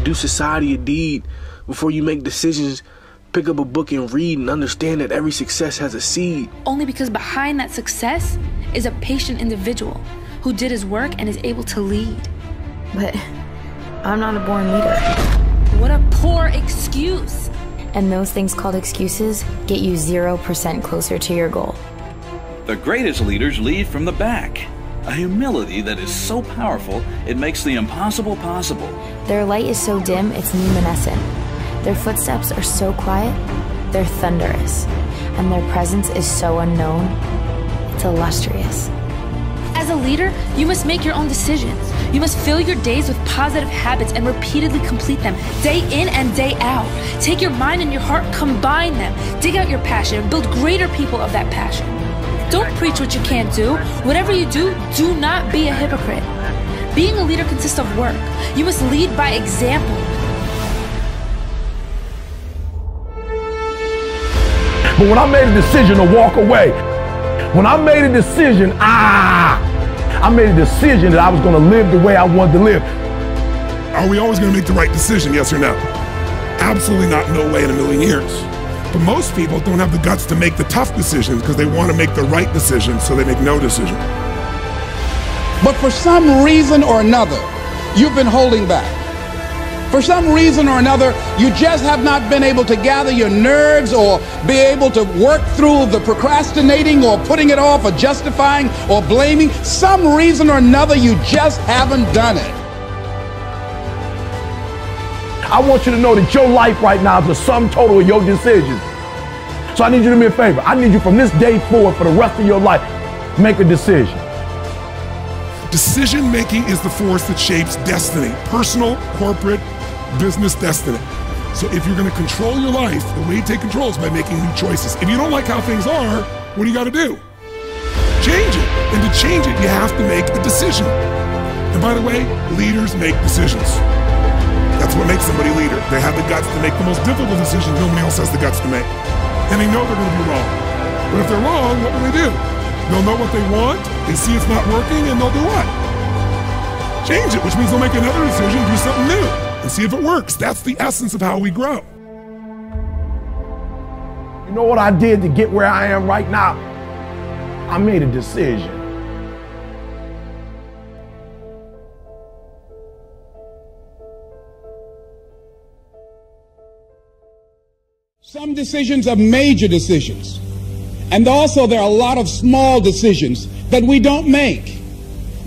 do society a deed before you make decisions. Pick up a book and read and understand that every success has a seed. Only because behind that success is a patient individual who did his work and is able to lead. But I'm not a born leader. What a poor excuse. And those things called excuses get you 0% closer to your goal. The greatest leaders lead from the back. A humility that is so powerful, it makes the impossible possible. Their light is so dim, it's luminescent. Their footsteps are so quiet, they're thunderous. And their presence is so unknown, it's illustrious. As a leader, you must make your own decisions. You must fill your days with positive habits and repeatedly complete them, day in and day out. Take your mind and your heart, combine them. Dig out your passion, build greater people of that passion. Don't preach what you can't do. Whatever you do, do not be a hypocrite. Being a leader consists of work. You must lead by example. But when I made a decision to walk away, when I made a decision, I made a decision that I was going to live the way I wanted to live. Are we always going to make the right decision, yes or no? Absolutely not, no way in a million years. But most people don't have the guts to make the tough decisions because they want to make the right decision, so they make no decision. But for some reason or another, you've been holding back. For some reason or another, you just have not been able to gather your nerves or be able to work through the procrastinating or putting it off or justifying or blaming. Some reason or another, you just haven't done it. I want you to know that your life right now is the sum total of your decisions. So I need you to do me a favor. I need you from this day forward for the rest of your life, make a decision. Decision making is the force that shapes destiny, personal, corporate, business destiny. So if you're going to control your life, the way you take control is by making new choices. If you don't like how things are, what do you got to do? Change it. And to change it, you have to make a decision. And by the way, leaders make decisions. That's what makes somebody a leader. They have the guts to make the most difficult decisions nobody else has the guts to make. And they know they're going to be wrong. But if they're wrong, what will they do? They'll know what they want, they see it's not working, and they'll do what? Change it, which means they'll make another decision, do something new, and see if it works. That's the essence of how we grow. You know what I did to get where I am right now? I made a decision. Some decisions are major decisions. And also there are a lot of small decisions that we don't make,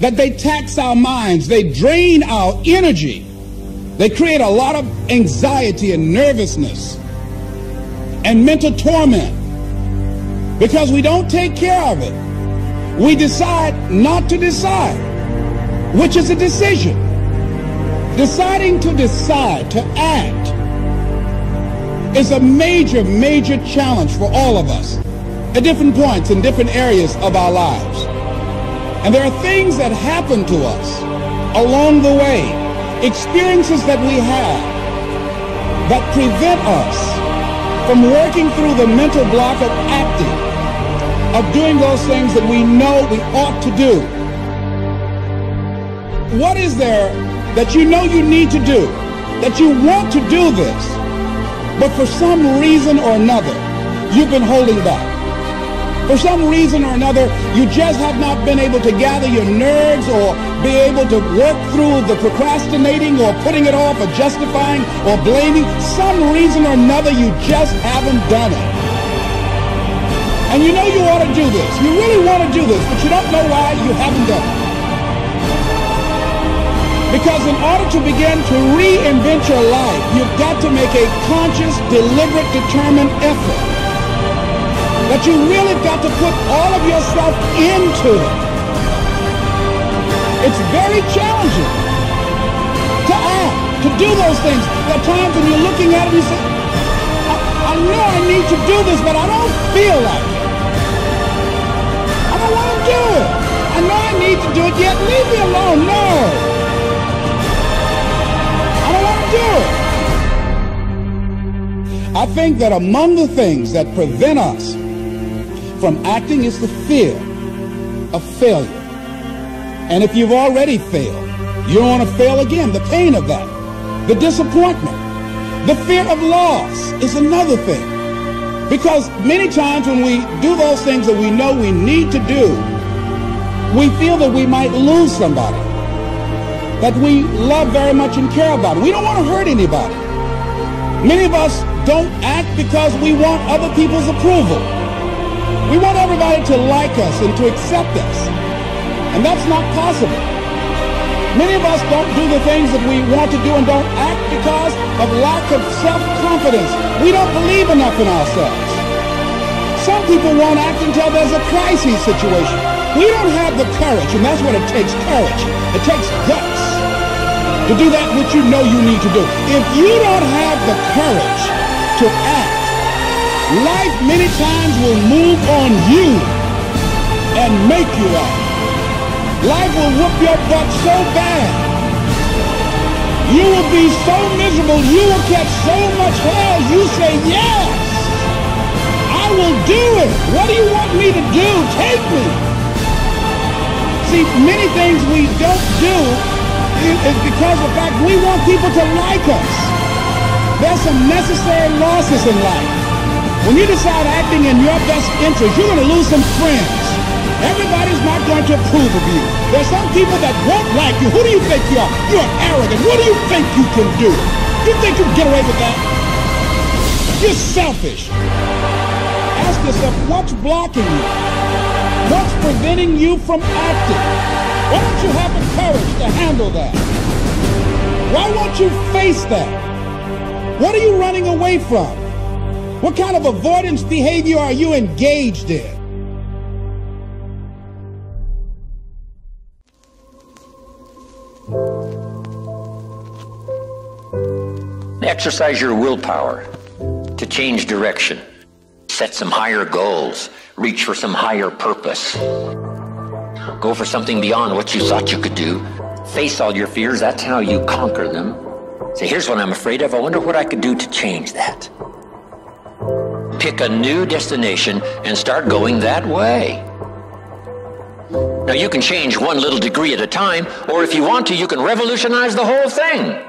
that they tax our minds, they drain our energy, they create a lot of anxiety and nervousness and mental torment because we don't take care of it. We decide not to decide, which is a decision. Deciding to decide, to act, is a major, major challenge for all of us at different points in different areas of our lives. And there are things that happen to us along the way, experiences that we have that prevent us from working through the mental block of acting, of doing those things that we know we ought to do. What is there that you know you need to do, that you want to do this, but for some reason or another, you've been holding back? For some reason or another, you just have not been able to gather your nerves or be able to work through the procrastinating or putting it off or justifying or blaming. Some reason or another, you just haven't done it. And you know you ought to do this. You really want to do this, but you don't know why you haven't done it. Because in order to begin to reinvent your life, you've got to make a conscious, deliberate, determined effort. That you really got to put all of yourself into it. It's very challenging to act, to do those things. There are times when you're looking at it and you say, I know I need to do this, but I don't feel like it. I don't want to do it. I know I need to do it, yet leave me alone. No. I don't want to do it. I think that among the things that prevent us from acting is the fear of failure. And if you've already failed, you don't want to fail again, the pain of that. the disappointment, the fear of loss is another thing. Because many times when we do those things that we know we need to do, we feel that we might lose somebody that we love very much and care about. We don't want to hurt anybody. Many of us don't act because we want other people's approval. We want everybody to like us and to accept us. And that's not possible. Many of us don't do the things that we want to do and don't act because of lack of self-confidence. We don't believe enough in ourselves. Some people won't act until there's a crisis situation. We don't have the courage, and that's what it takes, courage. It takes guts to do that which you know you need to do. If you don't have the courage to act, life many times will move on you and make you act. Life will whoop your butt so bad. You will be so miserable, you will catch so much hell, you say, yes, I will do it. What do you want me to do? Take me. See, many things we don't do is because of the fact we want people to like us. There's some necessary losses in life. When you decide acting in your best interest, you're going to lose some friends. Everybody's not going to approve of you. There's some people that won't like you. Who do you think you are? You're arrogant. What do you think you can do? You think you can get away with that? You're selfish. Ask yourself, what's blocking you? What's preventing you from acting? Why don't you have the courage to handle that? Why won't you face that? What are you running away from? What kind of avoidance behavior are you engaged in? Exercise your willpower to change direction. Set some higher goals. Reach for some higher purpose. Go for something beyond what you thought you could do. Face all your fears. That's how you conquer them. Say, here's what I'm afraid of. I wonder what I could do to change that. Pick a new destination and start going that way. Now, you can change one little degree at a time, or if you want to, you can revolutionize the whole thing.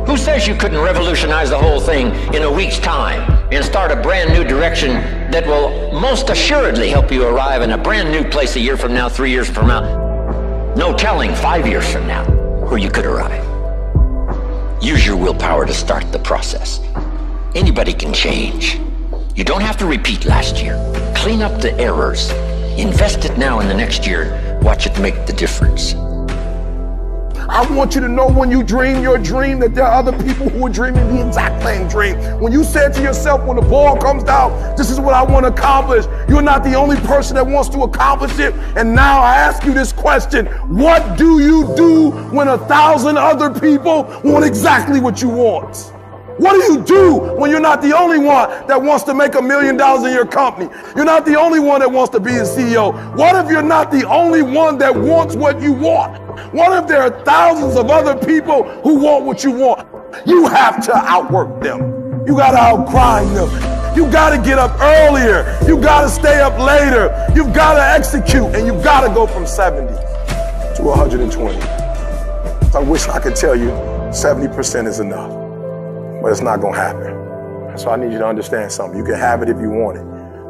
Who says you couldn't revolutionize the whole thing in a week's time and start a brand new direction that will most assuredly help you arrive in a brand new place a year from now, 3 years from now, no telling 5 years from now where you could arrive? Use your willpower to start the process. Anybody can change. You don't have to repeat last year. Clean up the errors. Invest it now in the next year. Watch it make the difference. I want you to know when you dream your dream that there are other people who are dreaming the exact same dream. When you said to yourself, when the ball comes down, this is what I want to accomplish, you're not the only person that wants to accomplish it. And now I ask you this question: what do you do when 1,000 other people want exactly what you want? What do you do when you're not the only one that wants to make $1 million in your company? You're not the only one that wants to be a CEO. What if you're not the only one that wants what you want? What if there are thousands of other people who want what you want? You have to outwork them. You got to outgrind them. You got to get up earlier. You got to stay up later. You've got to execute, and you've got to go from 70 to 120. I wish I could tell you 70% is enough. But it's not going to happen. So I need you to understand something. You can have it if you want it.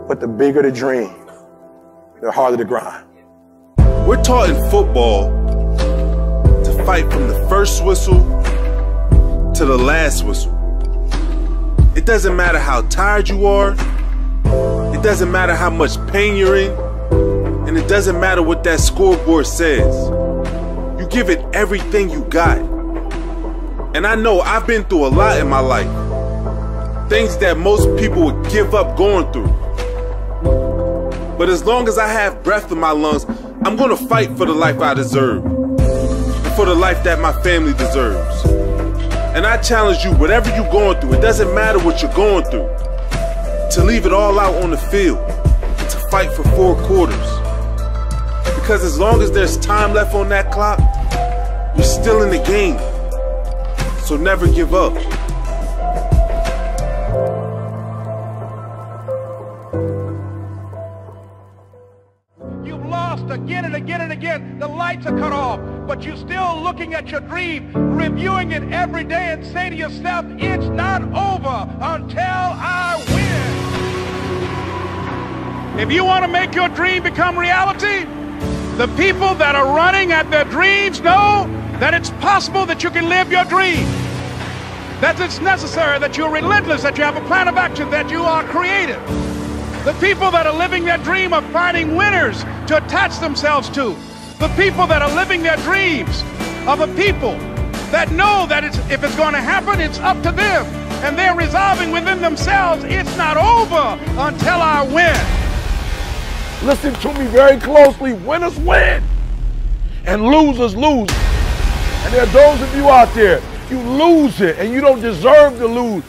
But the bigger the dream, the harder the grind. We're taught in football to fight from the first whistle to the last whistle. It doesn't matter how tired you are. It doesn't matter how much pain you're in. And it doesn't matter what that scoreboard says. You give it everything you got. And I know I've been through a lot in my life. Things that most people would give up going through. But as long as I have breath in my lungs, I'm gonna fight for the life I deserve. And for the life that my family deserves. And I challenge you, whatever you're going through, it doesn't matter what you're going through, to leave it all out on the field, to fight for 4 quarters. Because as long as there's time left on that clock, you're still in the game. So never give up. You've lost again and again and again. again, the lights are cut off, but you're still looking at your dream, reviewing it every day, and say to yourself, it's not over until I win. If you want to make your dream become reality, the people that are running at their dreams know that it's possible that you can live your dream, that it's necessary, that you're relentless, that you have a plan of action, that you are creative. The people that are living their dream are finding winners to attach themselves to. The people that are living their dreams are the people that know that if it's going to happen, it's up to them. And they're resolving within themselves, it's not over until I win. Listen to me very closely. Winners win and losers lose. And there are those of you out there, you lose it and you don't deserve to lose.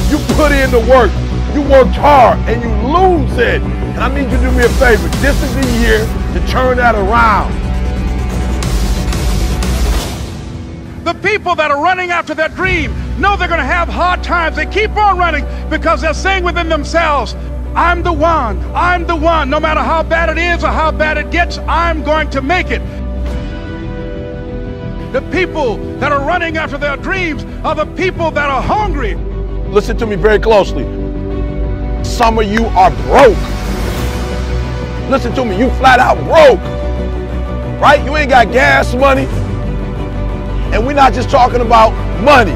You put in the work, you worked hard and you lose it. And I need you to do me a favor. This is the year to turn that around. The people that are running after their dream know they're going to have hard times. They keep on running because they're saying within themselves, I'm the one, I'm the one. No matter how bad it is or how bad it gets, I'm going to make it. The people that are running after their dreams are the people that are hungry. Listen to me very closely. Some of you are broke. Listen to me, you flat out broke. Right? You ain't got gas money. And we're not just talking about money.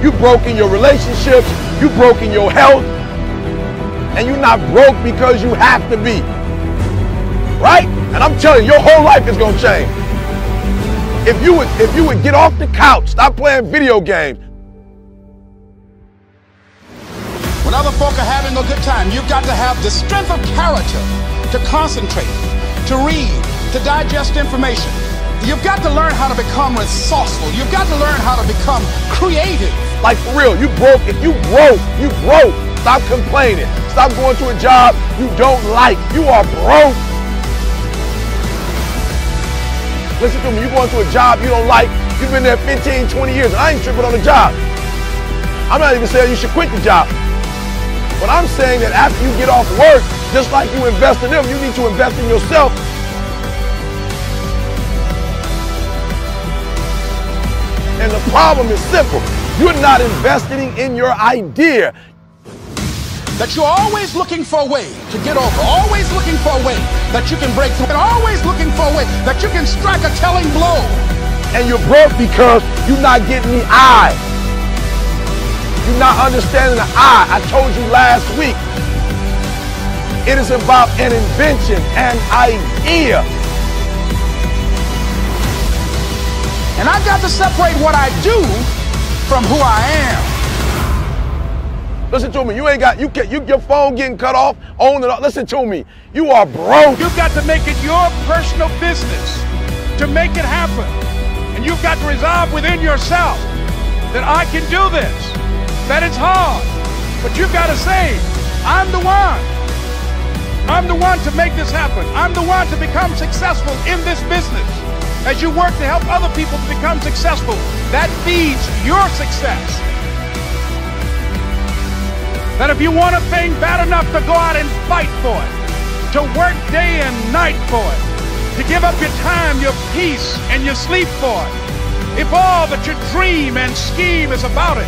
You broke in your relationships, you broke in your health, and you're not broke because you have to be. Right? And I'm telling you, your whole life is gonna change. If you would get off the couch, stop playing video games. When other folk are having a good time, you've got to have the strength of character to concentrate, to read, to digest information. You've got to learn how to become resourceful. You've got to learn how to become creative. Like for real, you broke. If you broke, you broke. Stop complaining. Stop going to a job you don't like. You are broke. Listen to me, you're going to a job you don't like. You've been there 15, 20 years, and I ain't tripping on the job. I'm not even saying you should quit the job. But I'm saying that after you get off work, just like you invest in them, you need to invest in yourself. And the problem is simple. You're not investing in your idea. That you're always looking for a way to get over, always looking for a way that you can break through, and always looking for a way that you can strike a telling blow. And you're broke because you're not getting the I. You're not understanding the I. I told you last week. It is about an invention, an idea. And I've got to separate what I do from who I am. Listen to me, you ain't got, your phone getting cut off, on and off. Listen to me, you are broke. You've got to make it your personal business to make it happen. And you've got to resolve within yourself that I can do this, that it's hard. But you've got to say, I'm the one. I'm the one to make this happen. I'm the one to become successful in this business. As you work to help other people to become successful, that feeds your success. That if you want a thing bad enough to go out and fight for it, to work day and night for it, to give up your time, your peace, and your sleep for it, if all that you dream and scheme is about it,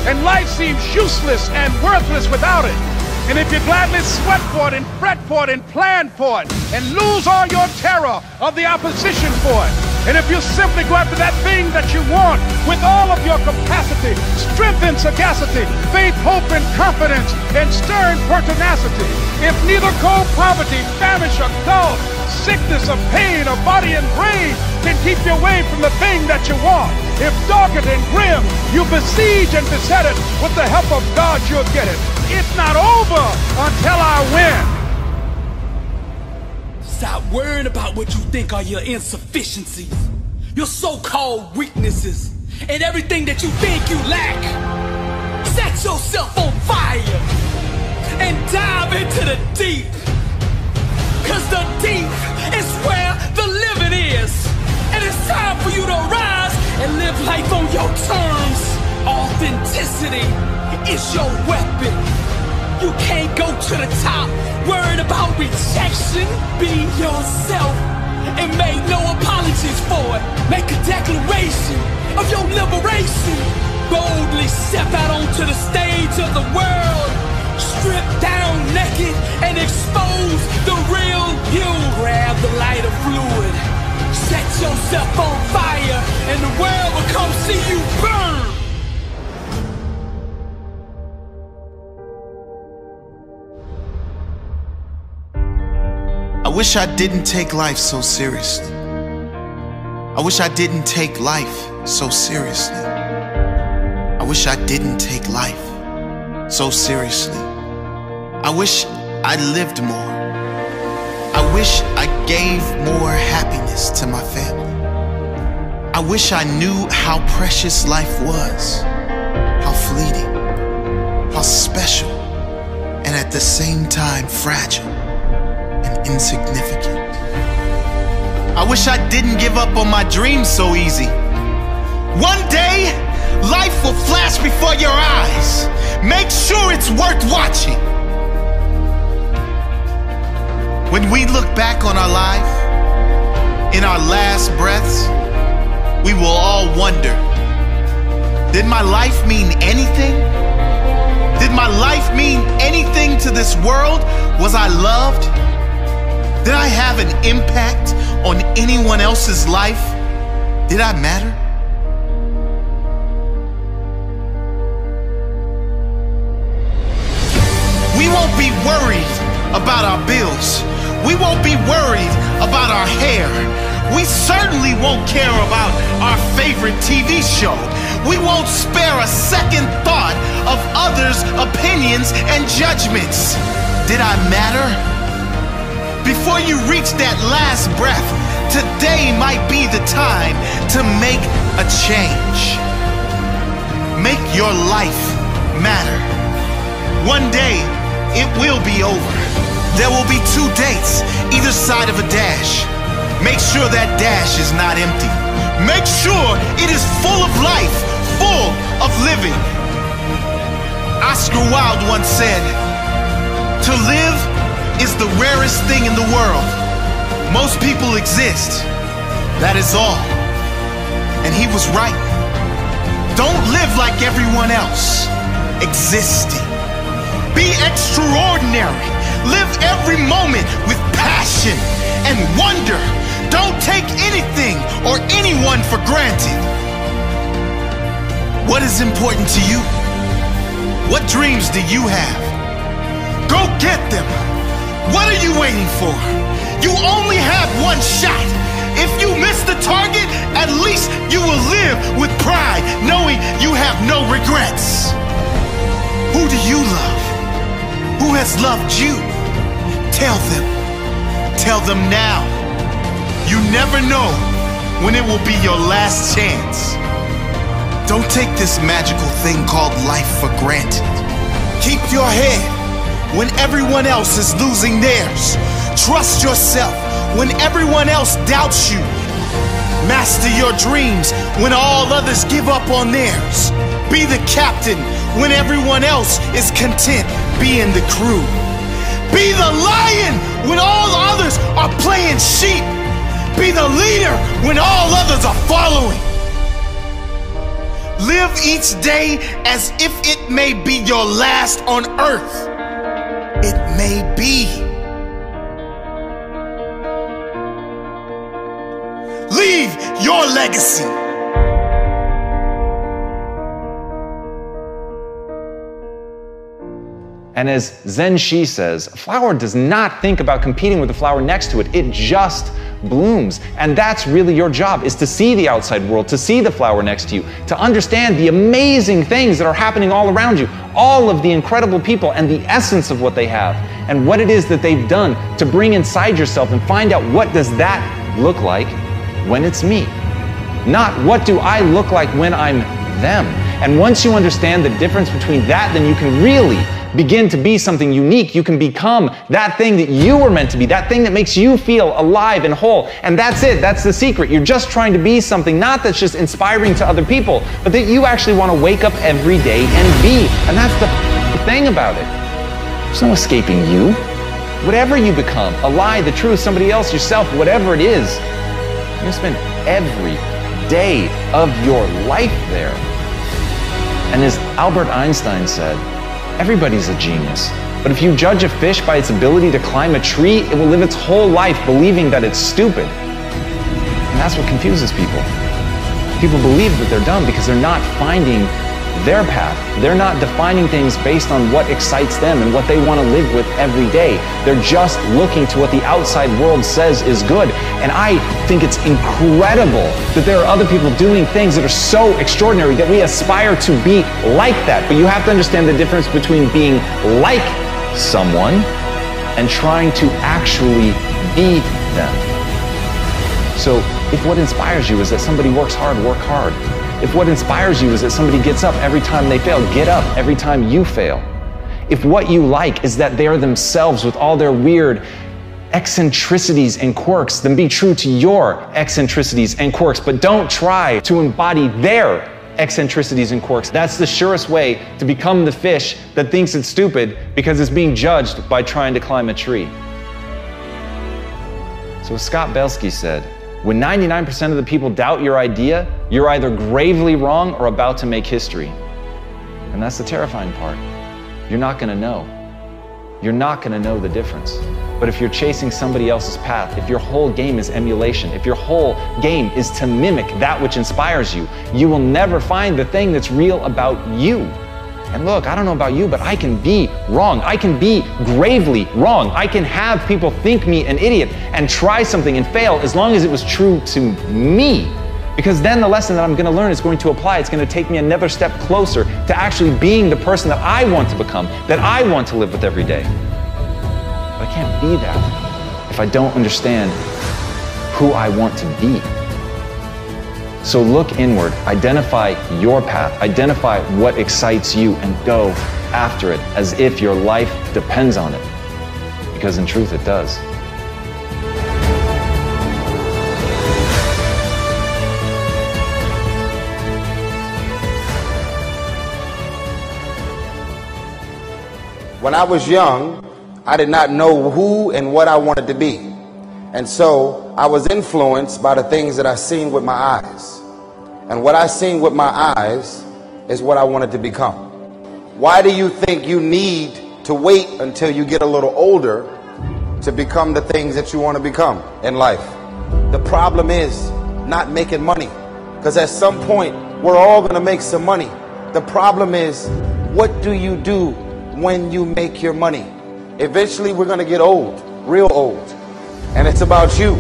and life seems useless and worthless without it, and if you gladly sweat for it and fret for it and plan for it, and lose all your terror of the opposition for it, and if you simply go after that thing that you want with all of your capacity, strength and sagacity, faith, hope and confidence, and stern pertinacity, if neither cold poverty, famish or gulf, sickness or pain or body and brain can keep you away from the thing that you want, if dogged and grim, you besiege and beset it, with the help of God you'll get it. It's not over until I win. Stop worrying about what you think are your insufficiencies, your so-called weaknesses, and everything that you think you lack. Set yourself on fire and dive into the deep, cause the deep is where the living is. And it's time for you to rise and live life on your terms. Authenticity is your weapon. You can't go to the top, worried about rejection. Be yourself and make no apologies for it. Make a declaration of your liberation. Boldly step out onto the stage of the world. Strip down naked and expose the real you. Grab the lighter fluid, set yourself on fire, and the world will come see you burn. I wish I didn't take life so seriously. I wish I didn't take life so seriously. I wish I didn't take life so seriously. I wish I lived more. I wish I gave more happiness to my family. I wish I knew how precious life was, how fleeting, how special, and at the same time fragile and insignificant. I wish I didn't give up on my dreams so easy. One day, life will flash before your eyes. Make sure it's worth watching. When we look back on our life, in our last breaths, we will all wonder, did my life mean anything? Did my life mean anything to this world? Was I loved? Did I have an impact on anyone else's life? Did I matter? We won't be worried about our bills. We won't be worried about our hair. We certainly won't care about our favorite TV show. We won't spare a second thought of others' opinions and judgments. Did I matter? Before you reach that last breath, today might be the time to make a change. Make your life matter. One day, it will be over. There will be 2 dates, either side of a dash. Make sure that dash is not empty. Make sure it is full of life, full of living. Oscar Wilde once said, "To live is the rarest thing in the world. Most people exist. That is all." And he was right. Don't live like everyone else. Existing. Be extraordinary. Live every moment with passion and wonder. Don't take anything or anyone for granted. What is important to you? What dreams do you have? Go get them. What are you waiting for? You only have one shot. If you miss the target, at least you will live with pride, knowing you have no regrets. Who do you love? Who has loved you? Tell them. Tell them now. You never know when it will be your last chance. Don't take this magical thing called life for granted. Keep your head when everyone else is losing theirs. Trust yourself when everyone else doubts you. Master your dreams when all others give up on theirs. Be the captain when everyone else is content being the crew. Be the lion when all others are playing sheep. Be the leader when all others are following. Live each day as if it may be your last on earth. It may be. Leave your legacy. And as Zen Shi says, a flower does not think about competing with the flower next to it. It just blooms. And that's really your job, is to see the outside world, to see the flower next to you, to understand the amazing things that are happening all around you, all of the incredible people and the essence of what they have, and what it is that they've done to bring inside yourself and find out what does that look like when it's me. Not what do I look like when I'm them. And once you understand the difference between that, then you can really begin to be something unique. You can become that thing that you were meant to be, that thing that makes you feel alive and whole. And that's it, that's the secret. You're just trying to be something, not that's just inspiring to other people, but that you actually want to wake up every day and be. And that's the thing about it. There's no escaping you. Whatever you become, a lie, the truth, somebody else, yourself, whatever it is, you're gonna spend every day of your life there. And as Albert Einstein said, everybody's a genius. But if you judge a fish by its ability to climb a tree, it will live its whole life believing that it's stupid. And that's what confuses people. People believe that they're dumb because they're not finding their path. They're not defining things based on what excites them and what they want to live with every day. They're just looking to what the outside world says is good. And I think it's incredible that there are other people doing things that are so extraordinary that we aspire to be like that. But you have to understand the difference between being like someone and trying to actually be them. So if what inspires you is that somebody works hard, work hard. If what inspires you is that somebody gets up every time they fail, get up every time you fail. If what you like is that they are themselves with all their weird eccentricities and quirks, then be true to your eccentricities and quirks, but don't try to embody their eccentricities and quirks. That's the surest way to become the fish that thinks it's stupid because it's being judged by trying to climb a tree. So as Scott Belsky said, when 99% of the people doubt your idea, you're either gravely wrong or about to make history. And that's the terrifying part. You're not gonna know. You're not gonna know the difference. But if you're chasing somebody else's path, if your whole game is emulation, if your whole game is to mimic that which inspires you, you will never find the thing that's real about you. And look, I don't know about you, but I can be wrong. I can be gravely wrong. I can have people think me an idiot and try something and fail as long as it was true to me. Because then the lesson that I'm going to learn is going to apply. It's going to take me another step closer to actually being the person that I want to become, that I want to live with every day. But I can't be that if I don't understand who I want to be. So look inward, identify your path, identify what excites you, and go after it as if your life depends on it. Because in truth, it does. When I was young, I did not know who and what I wanted to be. And so I was influenced by the things that I seen with my eyes. And what I seen with my eyes is what I wanted to become. Why do you think you need to wait until you get a little older to become the things that you want to become in life? The problem is not making money. Because at some point, we're all going to make some money. The problem is, what do you do when you make your money? Eventually, we're going to get old, real old. And it's about you.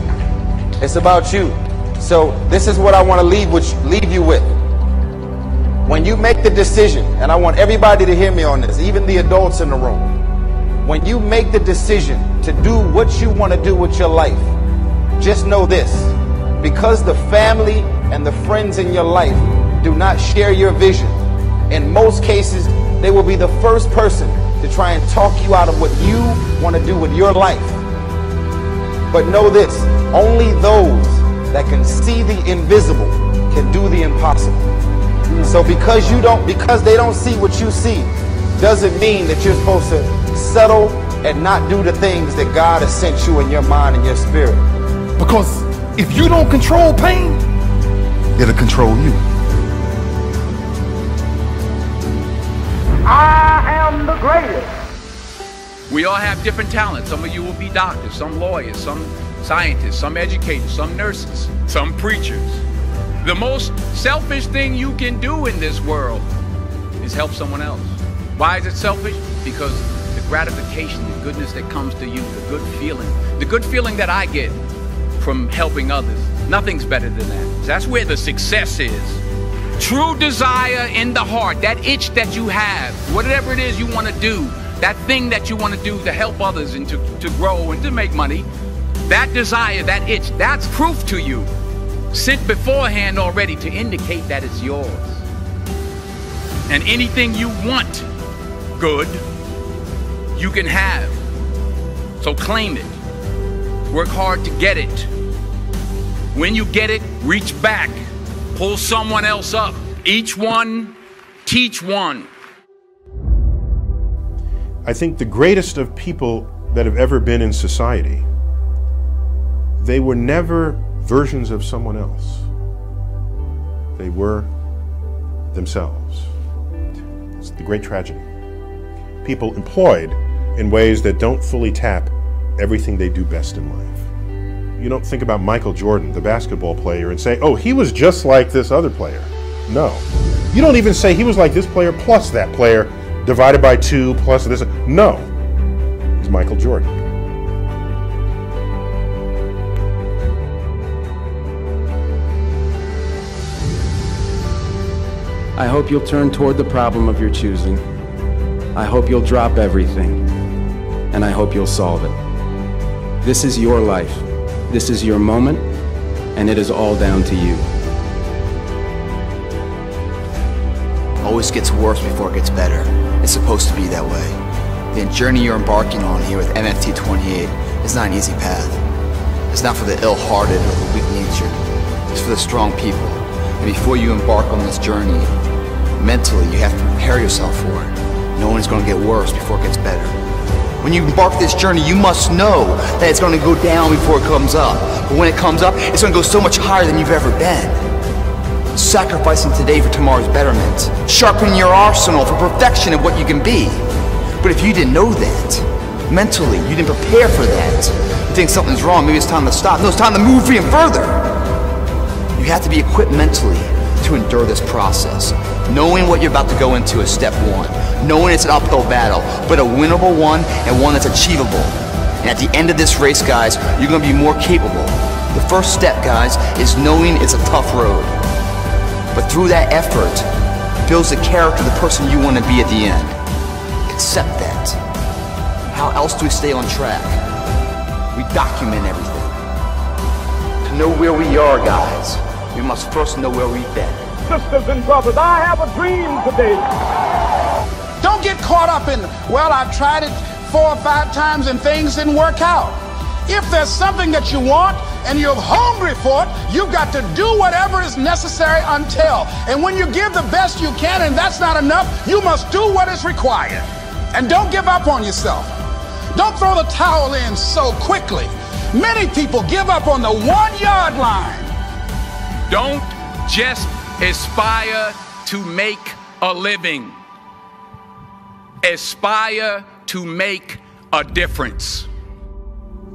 It's about you. So this is what I want to leave you with. When you make the decision, and I want everybody to hear me on this, even the adults in the room. When you make the decision to do what you want to do with your life, just know this. Because the family and the friends in your life do not share your vision, in most cases, they will be the first person to try and talk you out of what you want to do with your life. But know this, only those that can see the invisible can do the impossible. So because they don't see what you see, doesn't mean that you're supposed to settle and not do the things that God has sent you in your mind and your spirit. Because if you don't control pain, it'll control you. I am the greatest. We all have different talents. Some of you will be doctors, some lawyers, some scientists, some educators, some nurses, some preachers. The most selfish thing you can do in this world is help someone else. Why is it selfish? Because the gratification, the goodness that comes to you, the good feeling that I get from helping others, nothing's better than that. That's where the success is. True desire in the heart, that itch that you have, whatever it is you want to do, that thing that you want to do to help others and to grow and to make money, that desire, that itch, that's proof to you, sent beforehand already to indicate that it's yours. And anything you want good, you can have. So claim it. Work hard to get it. When you get it, reach back. Pull someone else up. Each one, teach one. I think the greatest of people that have ever been in society, they were never versions of someone else. They were themselves. It's the great tragedy. People employed in ways that don't fully tap everything they do best in life. You don't think about Michael Jordan, the basketball player, and say, oh, he was just like this other player. No. You don't even say he was like this player plus that player divided by 2 plus this. No. He's Michael Jordan. I hope you'll turn toward the problem of your choosing. I hope you'll drop everything, and I hope you'll solve it. This is your life. This is your moment, and it is all down to you. Always gets worse before it gets better. It's supposed to be that way. The journey you're embarking on here with MFT 28 is not an easy path. It's not for the ill-hearted or the weak-natured. It's for the strong people. And before you embark on this journey, mentally you have to prepare yourself for it, knowing it's going to get worse before it gets better. When you embark this journey, you must know that it's going to go down before it comes up. But when it comes up, it's going to go so much higher than you've ever been. Sacrificing today for tomorrow's betterment. Sharpening your arsenal for perfection of what you can be. But if you didn't know that, mentally, you didn't prepare for that, you think something's wrong, maybe it's time to stop. No, it's time to move even further. You have to be equipped mentally to endure this process. Knowing what you're about to go into is step one. Knowing it's an uphill battle, but a winnable one and one that's achievable. And at the end of this race, guys, you're going to be more capable. The first step, guys, is knowing it's a tough road. But through that effort, builds the character of the person you want to be at the end. Accept that. How else do we stay on track? We document everything. To know where we are, guys, we must first know where we've been. Sisters and brothers, I have a dream today. Don't get caught up in, well, I've tried it 4 or 5 times and things didn't work out. If there's something that you want and you're hungry for it, you've got to do whatever is necessary until. And when you give the best you can and that's not enough, you must do what is required. And don't give up on yourself. Don't throw the towel in so quickly. Many people give up on the 1-yard line. Don't just aspire to make a living. Aspire to make a difference.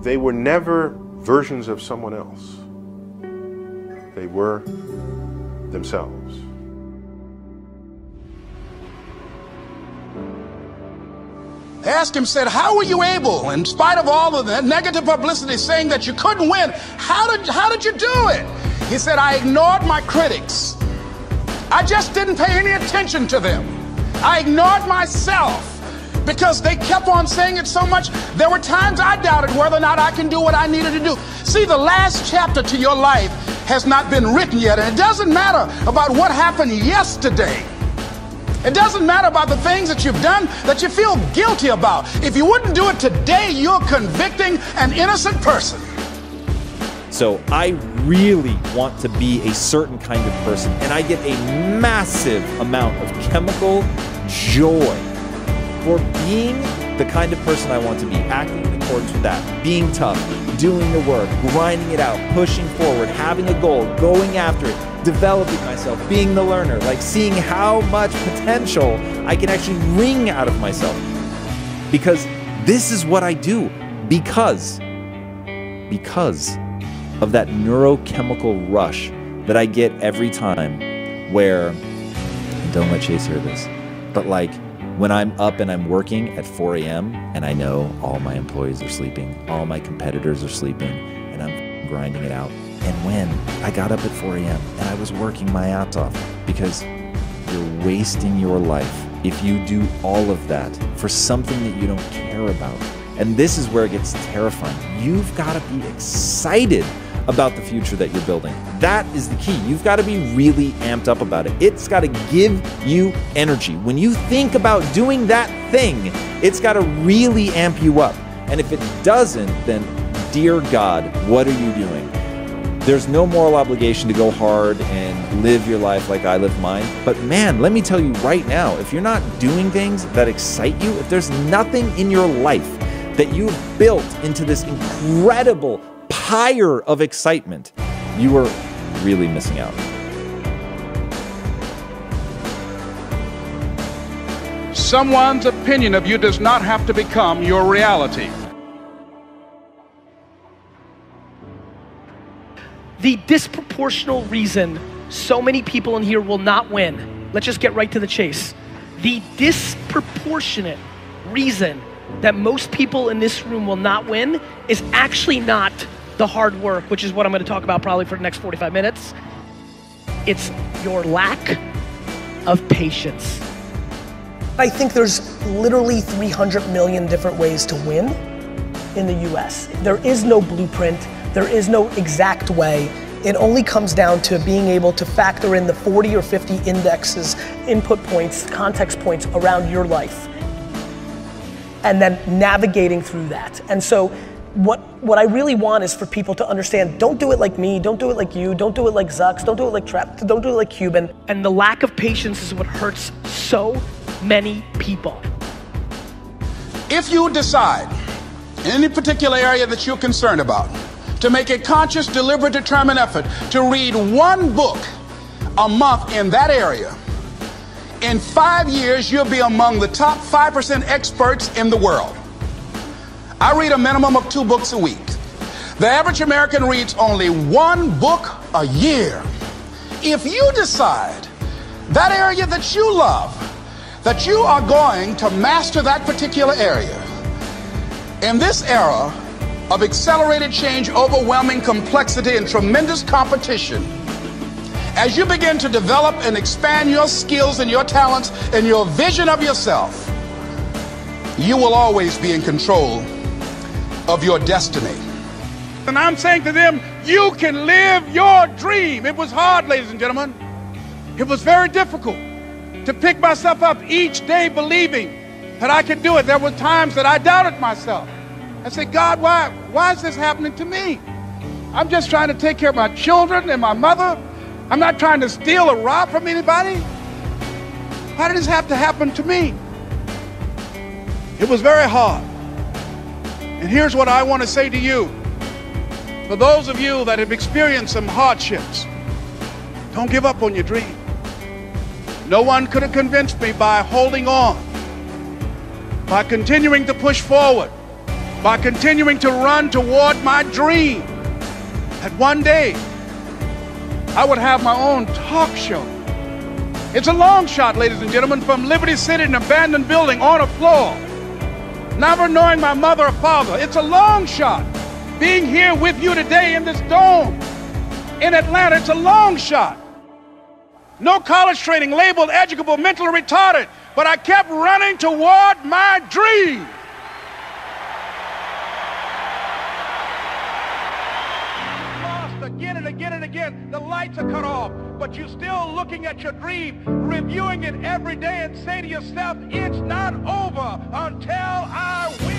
They were never versions of someone else. They were themselves. They asked him, said, how were you able, in spite of all of the negative publicity saying that you couldn't win, how did you do it? He said, I ignored my critics. I just didn't pay any attention to them. I ignored myself because they kept on saying it so much. There were times I doubted whether or not I can do what I needed to do. See, the last chapter to your life has not been written yet, and it doesn't matter about what happened yesterday. It doesn't matter about the things that you've done that you feel guilty about. If you wouldn't do it today, you're convicting an innocent person. So I really want to be a certain kind of person, and I get a massive amount of chemical joy for being the kind of person I want to be, acting in accordance with that, being tough, doing the work, grinding it out, pushing forward, having a goal, going after it, developing myself, being the learner, like seeing how much potential I can actually wring out of myself. Because this is what I do, because of that neurochemical rush that I get every time where, and don't let Chase hear this, but like when I'm up and I'm working at 4 a.m. and I know all my employees are sleeping, all my competitors are sleeping, and I'm grinding it out. And when I got up at 4 a.m. and I was working my ass off, because you're wasting your life if you do all of that for something that you don't care about. And this is where it gets terrifying. You've got to be excited about the future that you're building. That is the key. You've got to be really amped up about it. It's got to give you energy. When you think about doing that thing, it's got to really amp you up. And if it doesn't, then dear God, what are you doing? There's no moral obligation to go hard and live your life like I live mine. But man, let me tell you right now, if you're not doing things that excite you, if there's nothing in your life that you've built into this incredible pyre of excitement, you are really missing out. Someone's opinion of you does not have to become your reality. The disproportional reason so many people in here will not win, let's just get right to the chase. The disproportionate reason that most people in this room will not win is actually not the hard work, which is what I'm going to talk about probably for the next 45 minutes. It's your lack of patience. I think there's literally 300 million different ways to win in the US. There is no blueprint. There is no exact way. It only comes down to being able to factor in the 40 or 50 indexes, input points, context points around your life, and then navigating through that. And so what I really want is for people to understand, don't do it like me, don't do it like you, don't do it like Zucks, don't do it like Trap, don't do it like Cuban. And the lack of patience is what hurts so many people. If you decide in any particular area that you're concerned about to make a conscious, deliberate, determined effort to read one book a month in that area, in 5 years, you'll be among the top 5% experts in the world. I read a minimum of 2 books a week. The average American reads only 1 book a year. If you decide that area that you love, that you are going to master that particular area, in this era of accelerated change, overwhelming complexity, and tremendous competition, as you begin to develop and expand your skills and your talents and your vision of yourself, you will always be in control of your destiny. And I'm saying to them, you can live your dream. It was hard, ladies and gentlemen. It was very difficult to pick myself up each day believing that I could do it. There were times that I doubted myself. I said, God, why is this happening to me? I'm just trying to take care of my children and my mother. I'm not trying to steal or rob from anybody. Why did this have to happen to me? It was very hard. And here's what I want to say to you. For those of you that have experienced some hardships, don't give up on your dream. No one could have convinced me by holding on, by continuing to push forward, by continuing to run toward my dream, that one day I would have my own talk show. It's a long shot, ladies and gentlemen, from Liberty City, an abandoned building on a floor, never knowing my mother or father. It's a long shot. Being here with you today in this dome in Atlanta, it's a long shot. No college training, labeled educable, mentally retarded, but I kept running toward my dream. Again and again and again, the lights are cut off, but you're still looking at your dream, reviewing it every day, and say to yourself, it's not over until I win.